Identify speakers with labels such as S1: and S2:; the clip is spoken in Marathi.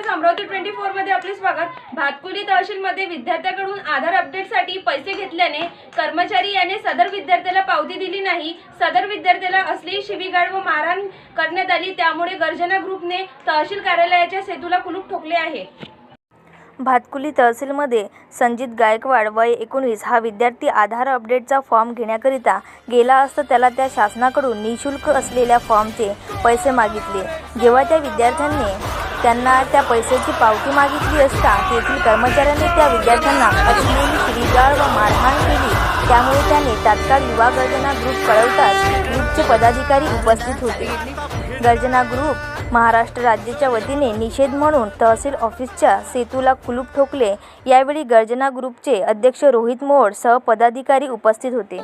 S1: अमरावती 24 मध्ये आपले स्वागत। भातकुली तहसीलमध्ये विद्यार्थ्याकडून आधार अपडेटसाठी पैसे घेतल्याने कर्मचारी याने सदर विद्यार्थ्याला पावती दिली नाही। सदर विद्यार्थ्याला असली शिवीगाळ व मारहाण करण्यात आली। त्यामुळे गर्जना ग्रुपने तहसील कार्यालयाच्या सेतूला कुलूप ठोकले आहे।
S2: भातकुली तहसीलमध्ये संजित गायकवाड वय 19 हा विद्यार्थी आधार अपडेटचा फॉर्म घेण्याकरिता गेला असता त्याला त्या शासनाकडून निशुल्क असलेल्या फॉर्मचे पैसे मागितले। जेव्हा त्या विद्यार्थ्यांनी त्यांना त्या पैशाची पावती मागितली असता तेथील कर्मचाऱ्यांनी त्या विद्यार्थ्यांना अश्लील शिवीगाळ व मारहाण केली। त्यामुळे त्याने तात्काळ युवा गर्जना ग्रुप कळवताच ग्रुपचे पदाधिकारी उपस्थित होते। गर्जना ग्रुप महाराष्ट्र राज्याच्या वतीने निषेध म्हणून तहसील ऑफिसच्या सेतूला कुलूप ठोकले। यावेळी गर्जना ग्रुपचे अध्यक्ष रोहित मोड सह पदाधिकारी उपस्थित होते।